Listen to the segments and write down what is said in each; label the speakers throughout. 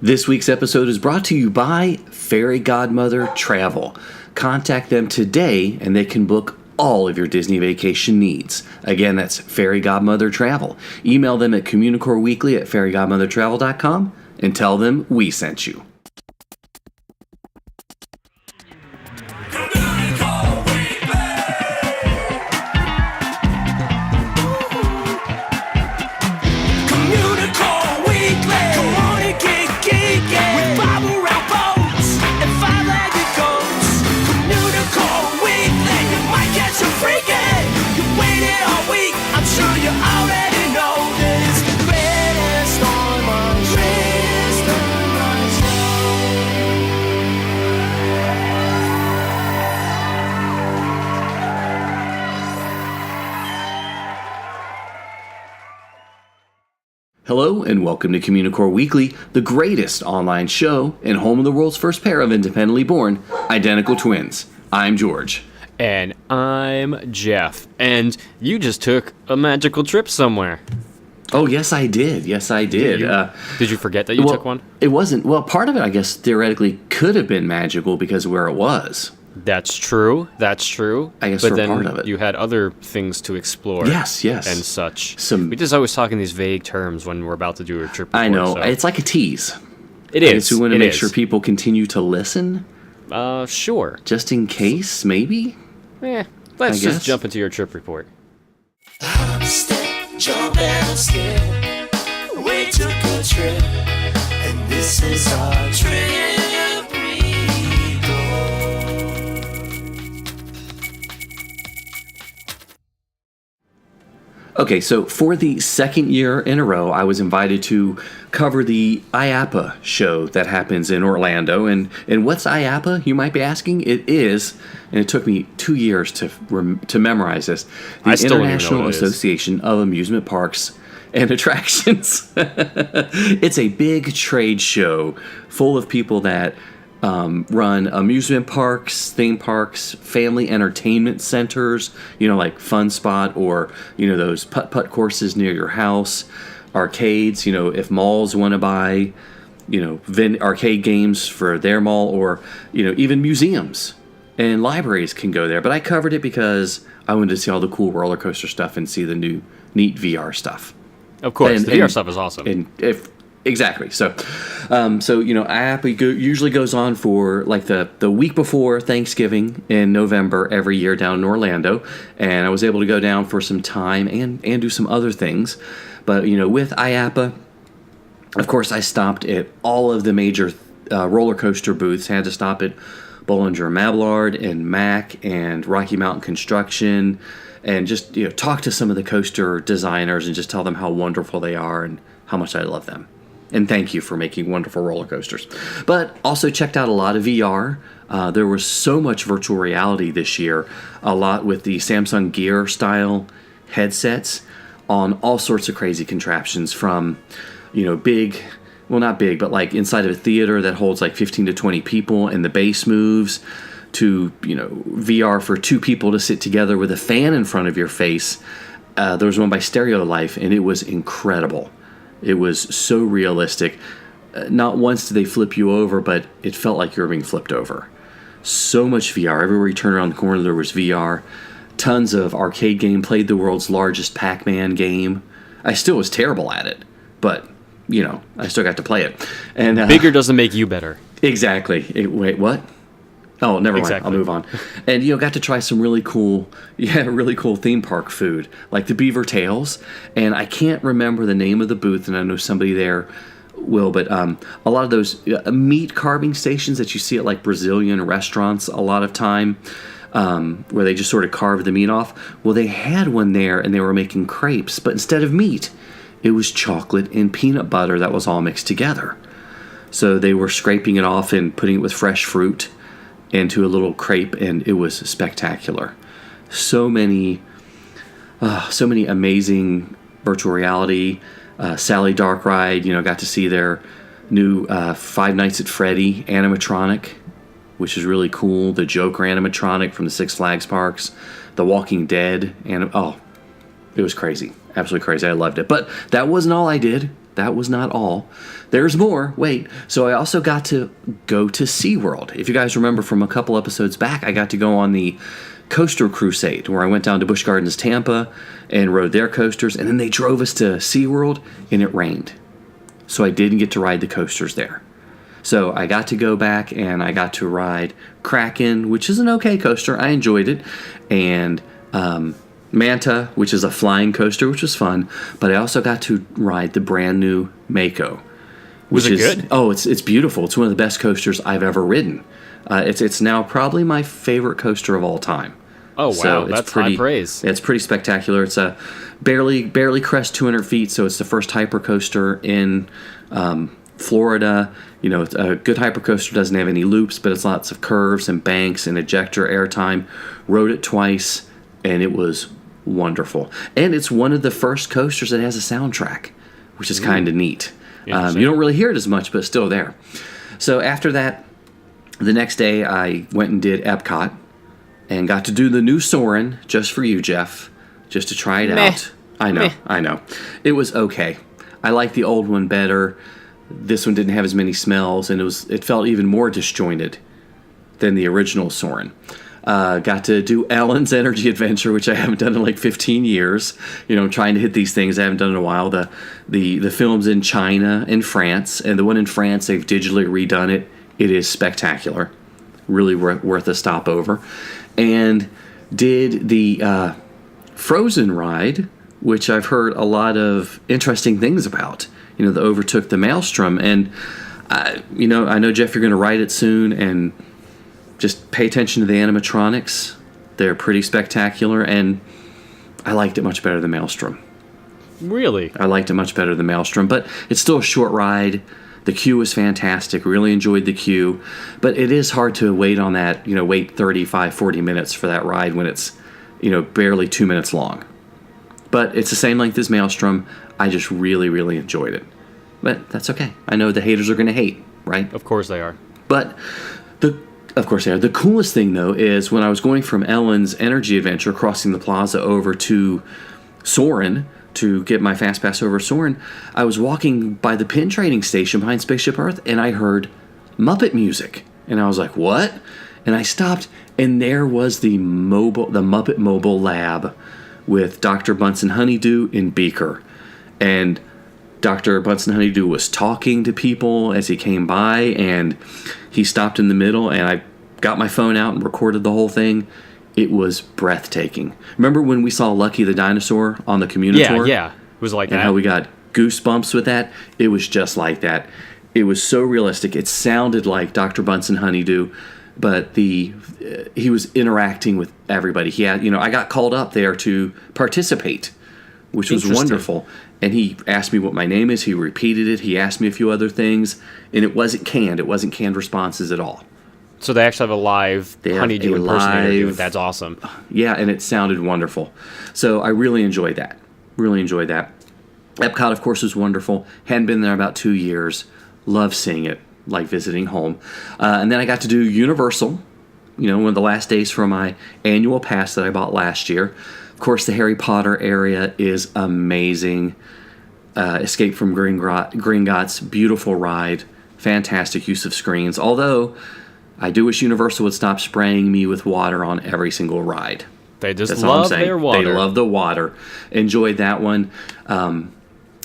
Speaker 1: This week's episode is brought to you by Fairy Godmother Travel. Contact them today and they can book all of your Disney vacation needs. Again, that's Fairy Godmother Travel. Email them at Communicore Weekly at fairygodmothertravel.com and tell them we sent you. Hello and welcome to Communicore Weekly, the greatest online show and home of the world's first pair of independently born identical twins. I'm George.
Speaker 2: And I'm Jeff. And you just took a magical trip somewhere.
Speaker 1: Oh, yes, I did. Yes, I did.
Speaker 2: Did you forget that you took one?
Speaker 1: It wasn't. Well, part of it, I guess, theoretically could have been magical because of where it was.
Speaker 2: That's true. I guess
Speaker 1: but then part of it.
Speaker 2: You had other things to explore.
Speaker 1: Yes.
Speaker 2: And such. We just always talk in these vague terms when we're about to do a trip report.
Speaker 1: I know. So. It's like a tease.
Speaker 2: It is.
Speaker 1: We want to make sure people continue to listen.
Speaker 2: Sure.
Speaker 1: Just in case, maybe?
Speaker 2: Let's just jump into your trip report.
Speaker 3: I'm step, jump, and skip. We took a trip, and this is our trip.
Speaker 1: Okay, so for the second year in a row, I was invited to cover the IAAPA show that happens in Orlando. And what's IAAPA, you might be asking? It is, and it took me 2 years to memorize this, the International Association of Amusement Parks and Attractions. It's a big trade show full of people that run amusement parks, theme parks, family entertainment centers, like Fun Spot or, those putt-putt courses near your house, arcades, if malls want to buy, arcade games for their mall, or, even museums and libraries can go there. But I covered it because I wanted to see all the cool roller coaster stuff and see the new neat VR stuff.
Speaker 2: Of course, the VR stuff is awesome.
Speaker 1: Exactly. So, IAAPA usually goes on for like the week before Thanksgiving in November every year down in Orlando, and I was able to go down for some time and do some other things. But with IAAPA, of course, I stopped at all of the major roller coaster booths. Had to stop at Bollinger Mabillard and Mack and Rocky Mountain Construction, and just talk to some of the coaster designers and just tell them how wonderful they are and how much I love them. And thank you for making wonderful roller coasters. But also checked out a lot of VR. There was so much virtual reality this year, a lot with the Samsung Gear style headsets on all sorts of crazy contraptions, from, big, well, not big, but like inside of a theater that holds like 15 to 20 people and the bass moves, to, VR for two people to sit together with a fan in front of your face. There was one by Stereo Life, and it was incredible. It was so realistic. Not once did they flip you over, but it felt like you were being flipped over. So much VR. Everywhere you turned around the corner, there was VR. Tons of arcade game. Played the world's largest Pac-Man game. I still was terrible at it, but, I still got to play it. And
Speaker 2: bigger doesn't make you better.
Speaker 1: Exactly. Wait, what? Oh, never mind.
Speaker 2: Exactly.
Speaker 1: I'll move on. And, got to try some really cool theme park food, like the beaver tails. And I can't remember the name of the booth, and I know somebody there will, but a lot of those meat carving stations that you see at like Brazilian restaurants a lot of time, where they just sort of carve the meat off. Well, they had one there, and they were making crepes, but instead of meat, it was chocolate and peanut butter that was all mixed together. So they were scraping it off and putting it with fresh fruit into a little crepe, and it was spectacular. So many amazing virtual reality. Sally Dark Ride, got to see their new Five Nights at Freddy animatronic, which is really cool. The Joker animatronic from the Six Flags parks. The Walking Dead. It was crazy. Absolutely crazy. I loved it. But that wasn't all I did. that was not all. There's more. Wait. So I also got to go to SeaWorld. If you guys remember from a couple episodes back, I got to go on the Coaster Crusade, where I went down to Busch Gardens Tampa and rode their coasters, and then they drove us to SeaWorld, and it rained. So I didn't get to ride the coasters there. So I got to go back, and I got to ride Kraken, which is an okay coaster. I enjoyed it. And Manta, which is a flying coaster, which was fun. But I also got to ride the brand new Mako.
Speaker 2: Was it good?
Speaker 1: Oh, it's beautiful. It's one of the best coasters I've ever ridden. It's now probably my favorite coaster of all time.
Speaker 2: Oh, wow.
Speaker 1: So
Speaker 2: That's high praise.
Speaker 1: It's pretty spectacular. It's a barely crest 200 feet, so it's the first hypercoaster in Florida. You know, a good hypercoaster doesn't have any loops, but it's lots of curves and banks and ejector airtime. Rode it twice, and it was wonderful. And it's one of the first coasters that has a soundtrack, which is kind of neat. You don't really hear it as much, but it's still there. So after that, the next day I went and did Epcot and got to do the new Soarin' just for you, Jeff, just to try it out. I know. It was okay. I like the old one better. This one didn't have as many smells, and it felt even more disjointed than the original Soarin'. Got to do Ellen's Energy Adventure, which I haven't done in like 15 years. You know, I'm trying to hit these things I haven't done in a while. The film's in China and France, and the one in France, they've digitally redone it. It is spectacular. Really worth a stopover. And did the Frozen ride, which I've heard a lot of interesting things about. You know, that overtook the Maelstrom. And, I know, Jeff, you're going to ride it soon, and just pay attention to the animatronics. They're pretty spectacular, and I liked it much better than Maelstrom.
Speaker 2: Really?
Speaker 1: I liked it much better than Maelstrom, but it's still a short ride. The queue was fantastic. Really enjoyed the queue. But it is hard to wait on that, wait 35, 40 minutes for that ride when it's, barely 2 minutes long. But it's the same length as Maelstrom. I just really, really enjoyed it. But that's okay. I know the haters are going to hate, right?
Speaker 2: Of course they are.
Speaker 1: But of course they are. The coolest thing, though, is when I was going from Ellen's Energy Adventure, crossing the plaza over to Soarin', to get my fast pass over Soarin', I was walking by the pin trading station behind Spaceship Earth, and I heard Muppet music. And I was like, what? And I stopped, and there was the Muppet Mobile Lab with Dr. Bunsen Honeydew in Beaker. And Dr. Bunsen Honeydew was talking to people as he came by, and he stopped in the middle, and I got my phone out and recorded the whole thing. It was breathtaking. Remember when we saw Lucky the Dinosaur on the Communicore?
Speaker 2: Yeah. It was like
Speaker 1: and
Speaker 2: that.
Speaker 1: How we got goosebumps with that? It was just like that. It was so realistic. It sounded like Dr. Bunsen Honeydew, but he was interacting with everybody. He had, I got called up there to participate, which was wonderful. And he asked me what my name is. He repeated it. He asked me a few other things, and it wasn't canned. It wasn't canned responses at all.
Speaker 2: So they actually have a live Honeydew impersonator do it. That's awesome.
Speaker 1: Yeah, and it sounded wonderful. So I really enjoyed that. Really enjoyed that. Epcot, of course, was wonderful. Hadn't been there about 2 years. Loved seeing it, like visiting home. And then I got to do Universal, one of the last days for my annual pass that I bought last year. Of course, the Harry Potter area is amazing. Escape from Gringotts, beautiful ride. Fantastic use of screens. Although, I do wish Universal would stop spraying me with water on every single ride.
Speaker 2: They just love their water.
Speaker 1: They love the water. Enjoyed that one.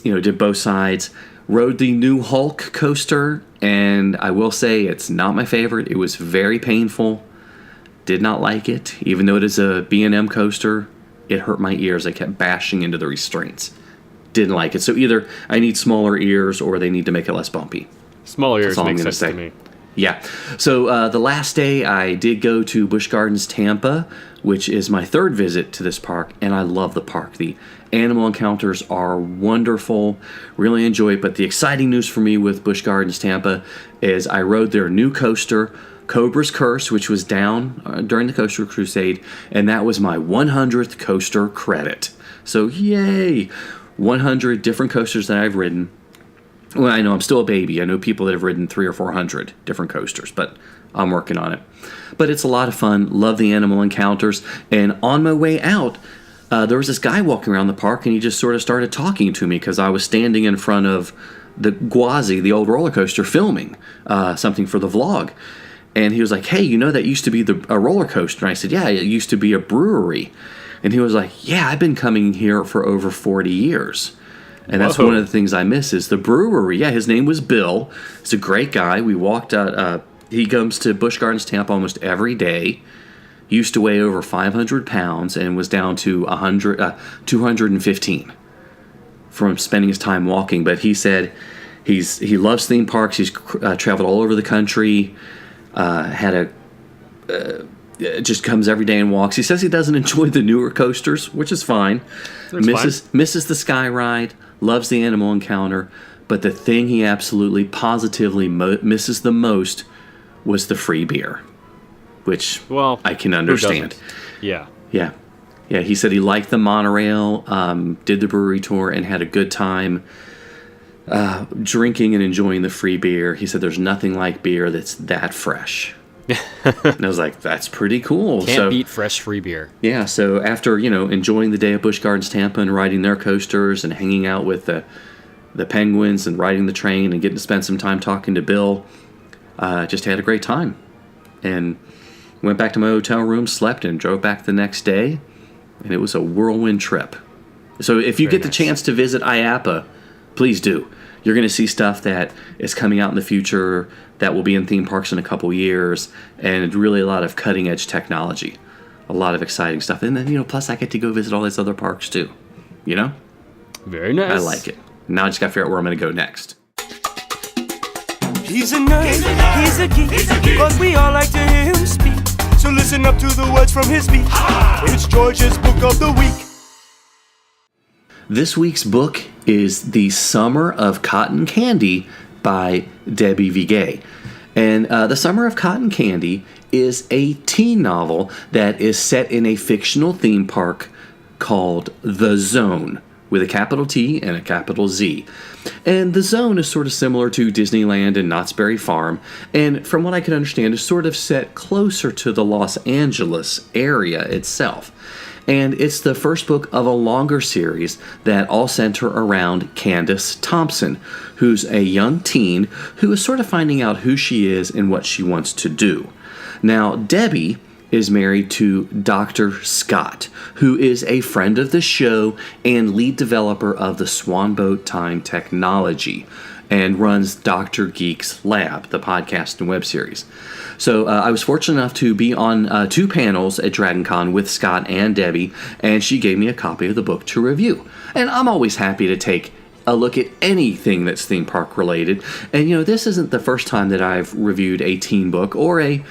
Speaker 1: Did both sides. Rode the new Hulk coaster, and I will say it's not my favorite. It was very painful. Did not like it. Even though it is a B&M coaster, it hurt my ears. I kept bashing into the restraints. Didn't like it. So either I need smaller ears or they need to make it less bumpy.
Speaker 2: Smaller ears makes sense to me.
Speaker 1: Yeah. So the last day I did go to Busch Gardens Tampa, which is my third visit to this park, and I love the park. The animal encounters are wonderful. Really enjoy it. But the exciting news for me with Busch Gardens Tampa is I rode their new coaster, Cobra's Curse, which was down during the Coaster Crusade, and that was my 100th coaster credit. So yay! 100 different coasters that I've ridden. Well, I know I'm still a baby. I know people that have ridden 300 or 400 different coasters, but I'm working on it. But it's a lot of fun. Love the animal encounters. And on my way out, there was this guy walking around the park, and he just sort of started talking to me because I was standing in front of the Gwazi, the old roller coaster, filming something for the vlog. And he was like, hey, you know that used to be a roller coaster? And I said, yeah, it used to be a brewery. And he was like, yeah, I've been coming here for over 40 years. And that's one of the things I miss is the brewery. Yeah, his name was Bill. He's a great guy. We walked out. He comes to Busch Gardens, Tampa almost every day. He used to weigh over 500 pounds and was down to 215 from spending his time walking. But he said he loves theme parks. He's traveled all over the country. Just comes every day and walks. He says he doesn't enjoy the newer coasters, which is fine. Misses the sky ride, loves the animal encounter, but the thing he absolutely positively misses the most was the free beer, which I can understand.
Speaker 2: Yeah.
Speaker 1: He said he liked the monorail, did the brewery tour, and had a good time drinking and enjoying the free beer. He said there's nothing like beer that's that fresh. And I was like, that's pretty cool.
Speaker 2: Can't beat fresh free beer.
Speaker 1: Yeah, so after, enjoying the day at Busch Gardens Tampa and riding their coasters and hanging out with the penguins and riding the train and getting to spend some time talking to Bill, just had a great time. And went back to my hotel room, slept, and drove back the next day. And it was a whirlwind trip. So if you get the chance to visit IAAPA, please do. You're going to see stuff that is coming out in the future that will be in theme parks in a couple years, and really a lot of cutting-edge technology. A lot of exciting stuff. And then, plus I get to go visit all these other parks too.
Speaker 2: Very nice.
Speaker 1: I like it. Now I just got to figure out where I'm going to go next.
Speaker 3: He's a nerd, he's a geek, but we all like to hear him speak. So listen up to the words from his speech. It's George's Book of the Week.
Speaker 1: This week's book is The Summer of Cotton Candy by Debbie Vigay. And The Summer of Cotton Candy is a teen novel that is set in a fictional theme park called The Zone, with a capital T and a capital Z. And The Zone is sort of similar to Disneyland and Knott's Berry Farm, and from what I can understand is sort of set closer to the Los Angeles area itself. And it's the first book of a longer series that all center around Candace Thompson, who's a young teen who is sort of finding out who she is and what she wants to do. Now, Debbie is married to Dr. Scott, who is a friend of the show and lead developer of the Swanboat Time technology, and runs Dr. Geek's Lab, the podcast and web series. So I was fortunate enough to be on 2 panels at DragonCon with Scott and Debbie, and she gave me a copy of the book to review. And I'm always happy to take a look at anything that's theme park related. And this isn't the first time that I've reviewed a teen book or a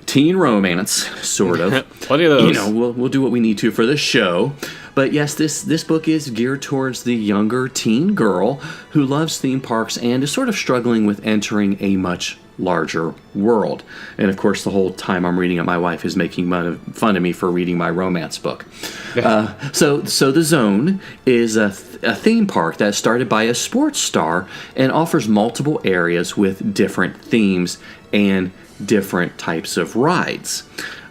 Speaker 1: teen romance, sort of.
Speaker 2: Plenty of those.
Speaker 1: We'll do what we need to for this show. But yes, this book is geared towards the younger teen girl who loves theme parks and is sort of struggling with entering a much larger world. And of course, the whole time I'm reading it, my wife is making fun of me for reading my romance book. So The Zone is a theme park that started by a sports star and offers multiple areas with different themes and different types of rides.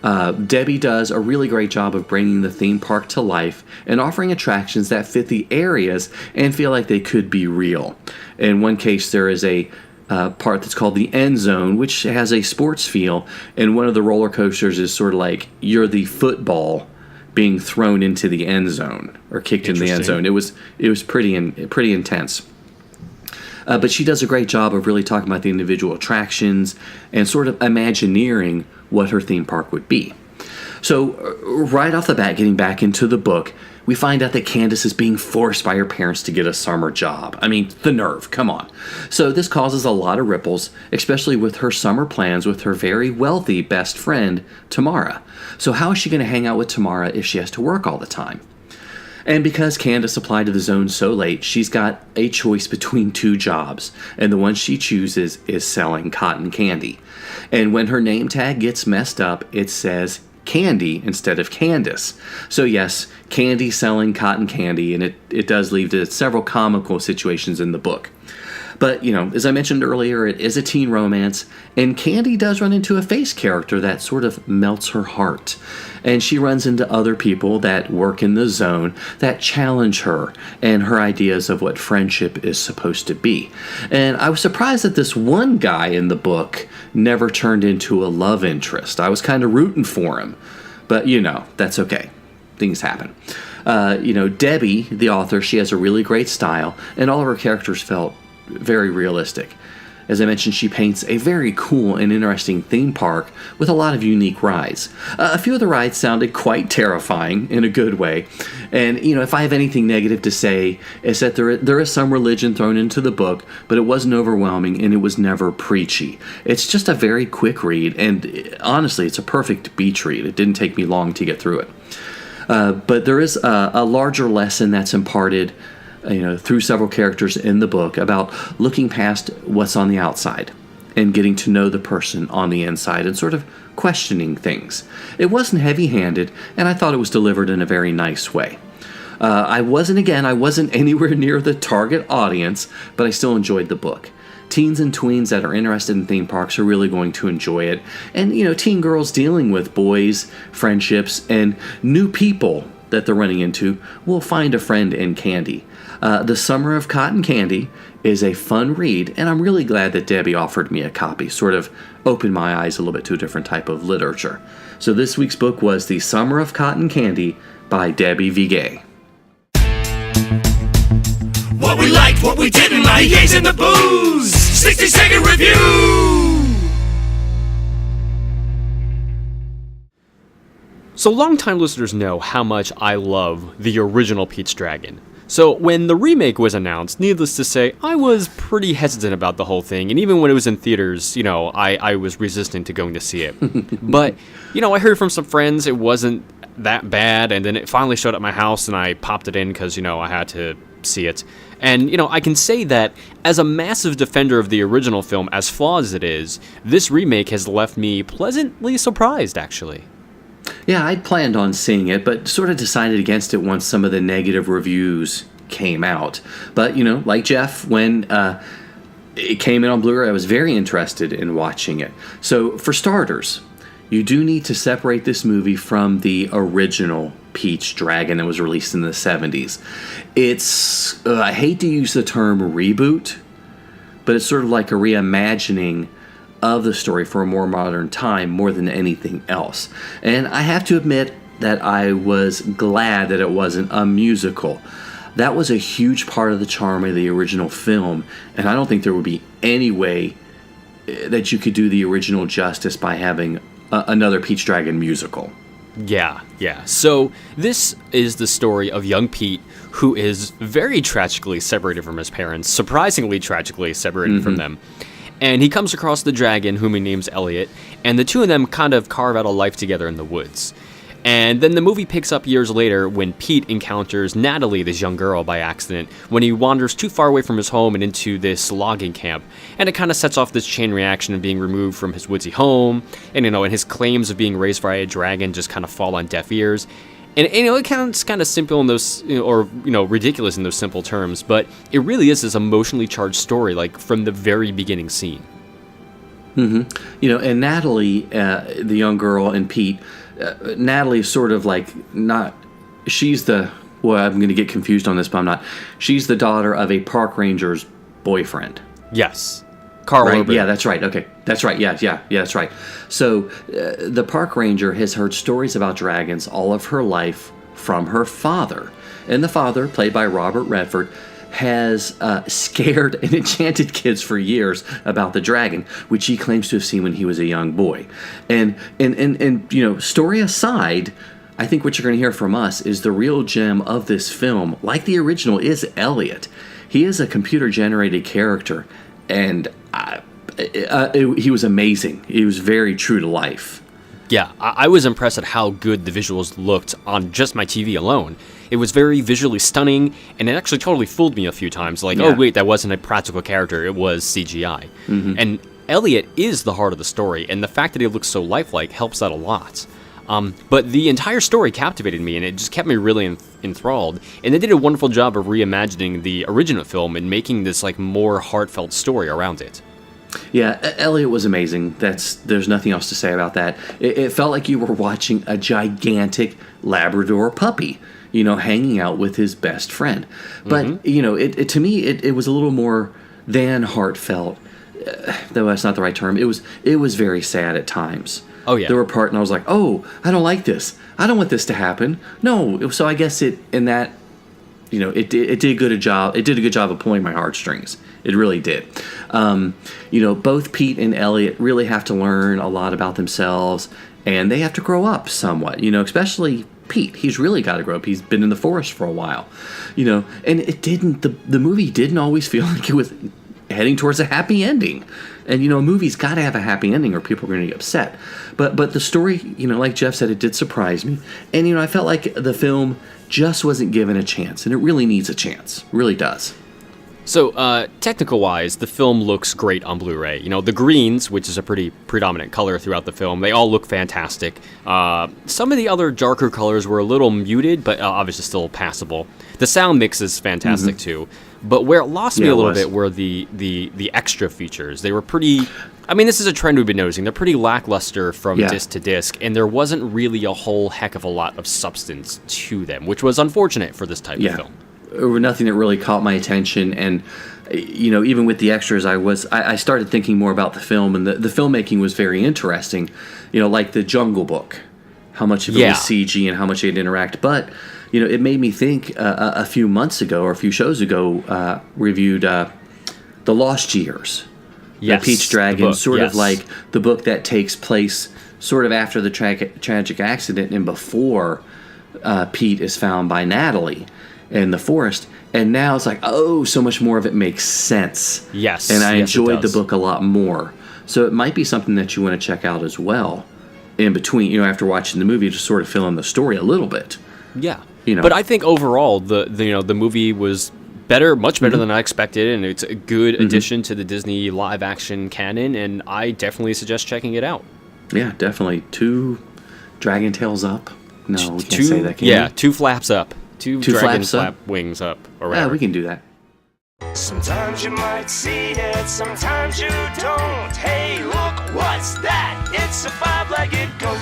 Speaker 1: Debbie does a really great job of bringing the theme park to life and offering attractions that fit the areas and feel like they could be real. In one case, there is a part that's called the End Zone, which has a sports feel, and one of the roller coasters is sort of like you're the football being thrown into the end zone or kicked in the end zone. It was pretty intense. But she does a great job of really talking about the individual attractions and sort of imagineering what her theme park would be. So right off the bat, getting back into the book, we find out that Candace is being forced by her parents to get a summer job. I mean, the nerve, come on. So this causes a lot of ripples, especially with her summer plans with her very wealthy best friend, Tamara. So how is she going to hang out with Tamara if she has to work all the time? And because Candace applied to the Zone so late, she's got a choice between 2 jobs, and the one she chooses is selling cotton candy. And when her name tag gets messed up, it says Candy instead of Candace. So yes, Candy selling cotton candy, and it does lead to several comical situations in the book. But, as I mentioned earlier, it is a teen romance, and Candy does run into a face character that sort of melts her heart. And she runs into other people that work in the zone that challenge her and her ideas of what friendship is supposed to be. And I was surprised that this one guy in the book never turned into a love interest. I was kind of rooting for him. But, that's okay. Things happen. Debbie, the author, she has a really great style, and all of her characters felt very realistic. As I mentioned, she paints a very cool and interesting theme park with a lot of unique rides. A few of the rides sounded quite terrifying in a good way. And, if I have anything negative to say, it's that there is some religion thrown into the book, but it wasn't overwhelming and it was never preachy. It's just a very quick read, and honestly, it's a perfect beach read. It didn't take me long to get through it. But there is a larger lesson that's imparted through several characters in the book about looking past what's on the outside and getting to know the person on the inside and sort of questioning things. It wasn't heavy-handed, and I thought it was delivered in a very nice way. I wasn't anywhere near the target audience, but I still enjoyed the book. Teens and tweens that are interested in theme parks are really going to enjoy it. And, teen girls dealing with boys, friendships, and new people that they're running into will find a friend in Candy. The Summer of Cotton Candy is a fun read, and I'm really glad that Debbie offered me a copy, sort of opened my eyes a little bit to a different type of literature. So this week's book was The Summer of Cotton Candy by Debbie Vigay.
Speaker 3: What we liked, what we didn't like, Yays in the booze, 60-second review.
Speaker 2: So longtime listeners know how much I love the original Pete's Dragon. So when the remake was announced, needless to say, I was pretty hesitant about the whole thing. And even when it was in theaters, I was resistant to going to see it. But, I heard from some friends it wasn't that bad. And then it finally showed up at my house and I popped it in because, I had to see it. And, I can say that as a massive defender of the original film, as flawed as it is, this remake has left me pleasantly surprised, actually.
Speaker 1: Yeah, I'd planned on seeing it, but sort of decided against it once some of the negative reviews came out. But, like Jeff, when it came in on Blu-ray, I was very interested in watching it. So, for starters, you do need to separate this movie from the original Pete's Dragon that was released in the 70s. It's, I hate to use the term reboot, but it's sort of like a reimagining of the story for a more modern time more than anything else. And I have to admit that I was glad that it wasn't a musical. That was a huge part of the charm of the original film, and I don't think there would be any way that you could do the original justice by having another Pete's Dragon musical.
Speaker 2: Yeah. So this is the story of young Pete, who is very tragically separated from his parents, surprisingly tragically separated from them. And he comes across the dragon, whom he names Elliot, and the two of them kind of carve out a life together in the woods. And then the movie picks up years later when Pete encounters Natalie, this young girl, by accident, when he wanders too far away from his home and into this logging camp. And it kind of sets off this chain reaction of being removed from his woodsy home, and and his claims of being raised by a dragon just kind of fall on deaf ears. And it sounds kind of simple in those, ridiculous in those simple terms, but it really is this emotionally charged story, like from the very beginning scene.
Speaker 1: And Natalie, the young girl, and Pete, Natalie is sort of like she's the, I'm going to get confused on this, but I'm not. She's the daughter of a park ranger's boyfriend.
Speaker 2: Yes. Carl
Speaker 1: right?
Speaker 2: Urban.
Speaker 1: Yeah, that's right. Okay. That's right. Yeah, that's right. So the park ranger has heard stories about dragons all of her life from her father. And the father, played by Robert Redford, has scared and enchanted kids for years about the dragon, which he claims to have seen when he was a young boy. And story aside, I think what you're going to hear from us is the real gem of this film, like the original, is Elliot. He is a computer-generated character, and he was amazing. He was very true to life.
Speaker 2: Yeah, I was impressed at how good the visuals looked on just my TV alone. It was very visually stunning, and it actually totally fooled me a few times. Like, oh wait, that wasn't a practical character, it was CGI. And Elliot is the heart of the story, and the fact that he looks so lifelike helps that a lot. But the entire story captivated me, and it just kept me really enthralled. And they did a wonderful job of reimagining the original film and making this like more heartfelt story around it.
Speaker 1: Yeah, Elliot was amazing. There's nothing else to say about that. It felt like you were watching a gigantic Labrador puppy, hanging out with his best friend. But to me, it was a little more than heartfelt. Though that's not the right term. It was very sad at times.
Speaker 2: Oh yeah.
Speaker 1: There were parts, and I was like, "Oh, I don't like this. I don't want this to happen." No. So I guess it did a good job. It did a good job of pulling my heartstrings. It really did. Both Pete and Elliot really have to learn a lot about themselves, and they have to grow up somewhat. Especially Pete. He's really got to grow up. He's been in the forest for a while. And it didn't. The movie didn't always feel like it was heading towards a happy ending. And, a movie's got to have a happy ending or people are going to get upset. But the story, like Jeff said, it did surprise me. And, I felt like the film just wasn't given a chance. And it really needs a chance. It really does.
Speaker 2: So, technical-wise, the film looks great on Blu-ray. The greens, which is a pretty predominant color throughout the film, they all look fantastic. Some of the other darker colors were a little muted, but obviously still passable. The sound mix is fantastic, too. But where it lost me a little bit were the extra features. They were pretty... I mean, this is a trend we've been noticing. They're pretty lackluster from disc to disc, and there wasn't really a whole heck of a lot of substance to them, which was unfortunate for this type of film.
Speaker 1: There was nothing that really caught my attention, and even with the extras, I started thinking more about the film, and the filmmaking was very interesting. Like the Jungle Book, how much of it was CG and how much they'd interact. But it made me think. A few months ago or a few shows ago, reviewed The Lost Years, the Peach Dragon, sort of like the book that takes place sort of after the tragic accident and before Pete is found by Natalie in the forest, and now it's like, so much more of it makes sense.
Speaker 2: Yes.
Speaker 1: And I enjoyed the book a lot more. So it might be something that you want to check out as well in between, after watching the movie, to sort of fill in the story a little bit.
Speaker 2: Yeah. But I think overall the movie was better, much better than I expected, and it's a good addition to the Disney live action canon, and I definitely suggest checking it out.
Speaker 1: Yeah, definitely. 2 dragon tails up. No, we can't say that, can we?
Speaker 2: 2 flaps up. Two dragon
Speaker 1: flaps
Speaker 2: flap wings up. Or
Speaker 1: yeah, we can do that.
Speaker 3: Sometimes you might see it, sometimes you don't. Hey, look, what's that? It's a 5-legged goat.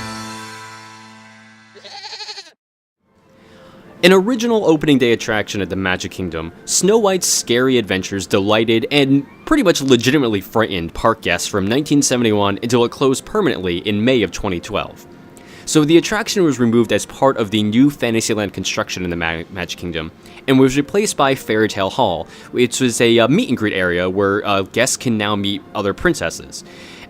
Speaker 2: An original opening day attraction at the Magic Kingdom, Snow White's Scary Adventures delighted and pretty much legitimately frightened park guests from 1971 until it closed permanently in May of 2012. So the attraction was removed as part of the new Fantasyland construction in the Magic Kingdom and was replaced by Fairy Tale Hall, which was a meet and greet area where guests can now meet other princesses.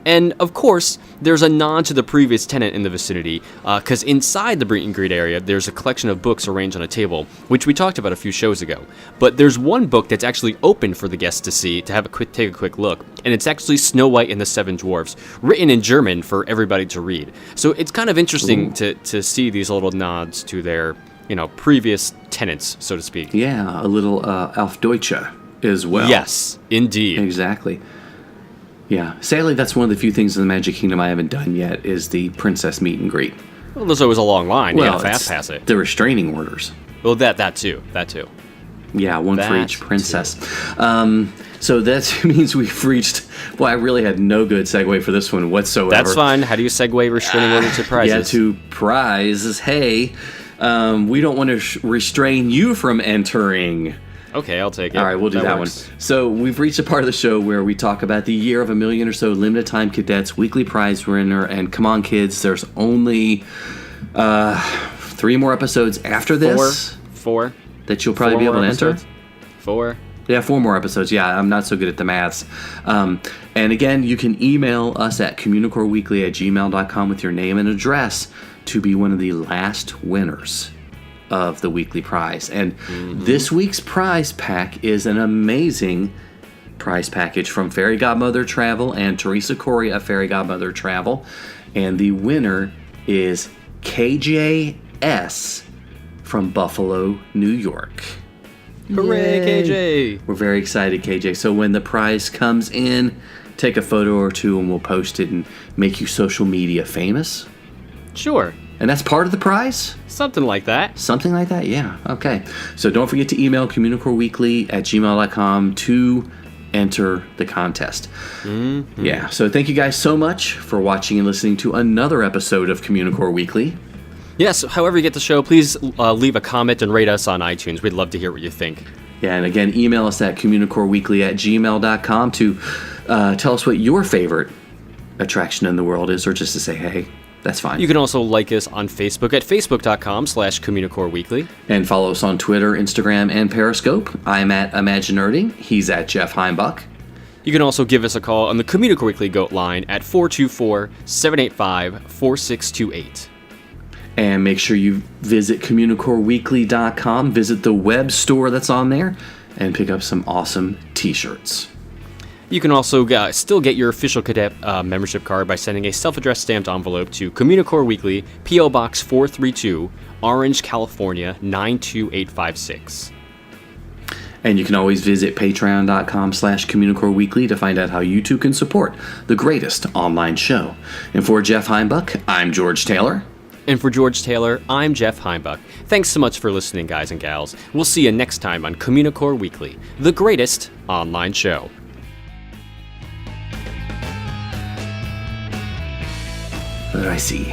Speaker 2: And of course, there's a nod to the previous tenant in the vicinity, because inside the meet and greet area, there's a collection of books arranged on a table, which we talked about a few shows ago. But there's one book that's actually open for the guests to see, to have take a quick look, and it's actually Snow White and the Seven Dwarfs, written in German for everybody to read. So it's kind of interesting to see these little nods to their, previous tenants, so to speak.
Speaker 1: Yeah, a little Auf Deutsche as well.
Speaker 2: Yes, indeed.
Speaker 1: Exactly. Yeah, sadly, that's one of the few things in the Magic Kingdom I haven't done yet is the princess meet and greet.
Speaker 2: Well, there's always a long line.
Speaker 1: Well,
Speaker 2: You gotta fast pass it.
Speaker 1: The restraining orders.
Speaker 2: Well, that too.
Speaker 1: Yeah, one for each princess. So that means we've reached... Well, I really had no good segue for this one whatsoever.
Speaker 2: That's fine. How do you segue restraining order to prizes?
Speaker 1: Yeah, to prizes. Hey, we don't want to restrain you from entering...
Speaker 2: Okay, I'll take it.
Speaker 1: All right, we'll do that one. So we've reached a part of the show where we talk about the year of a million or so limited time cadets, weekly prize winner, and come on, kids, there's only 3 more episodes after this.
Speaker 2: 4
Speaker 1: that you'll probably be able to enter.
Speaker 2: 4.
Speaker 1: Yeah, 4 more episodes. Yeah, I'm not so good at the maths. And again, you can email us at communicoreweekly@gmail.com with your name and address to be one of the last winners of the weekly prize. And this week's prize pack is an amazing prize package from Fairy Godmother Travel and Teresa Corey of Fairy Godmother Travel. And the winner is KJS from Buffalo, New York.
Speaker 2: Hooray, KJ!
Speaker 1: We're very excited, KJ. So when the prize comes in, take a photo or 2 and we'll post it and make you social media famous.
Speaker 2: Sure.
Speaker 1: And that's part of the prize?
Speaker 2: Something like that.
Speaker 1: Something like that, yeah. Okay. So don't forget to email communicoreweekly@gmail.com to enter the contest. Mm-hmm. Yeah. So thank you guys so much for watching and listening to another episode of Communicore Weekly.
Speaker 2: Yes, however you get the show, please leave a comment and rate us on iTunes. We'd love to hear what you think.
Speaker 1: Yeah, and again, email us at communicoreweekly@gmail.com to tell us what your favorite attraction in the world is, or just to say, hey, that's fine.
Speaker 2: You can also like us on Facebook at facebook.com/Communicore Weekly.
Speaker 1: And follow us on Twitter, Instagram, and Periscope. I'm at Imaginerding. He's at Jeff Heimbach.
Speaker 2: You can also give us a call on the Communicore Weekly Goat line at 424-785-4628.
Speaker 1: And make sure you visit CommunicoreWeekly.com, visit the web store that's on there, and pick up some awesome t-shirts.
Speaker 2: You can also still get your official cadet membership card by sending a self-addressed stamped envelope to Communicore Weekly, P.O. Box 432, Orange, California, 92856.
Speaker 1: And you can always visit patreon.com/Communicore Weekly to find out how you too can support the greatest online show. And for Jeff Heimbach, I'm George Taylor.
Speaker 2: And for George Taylor, I'm Jeff Heimbach. Thanks so much for listening, guys and gals. We'll see you next time on Communicore Weekly, the greatest online show.
Speaker 1: What did I see?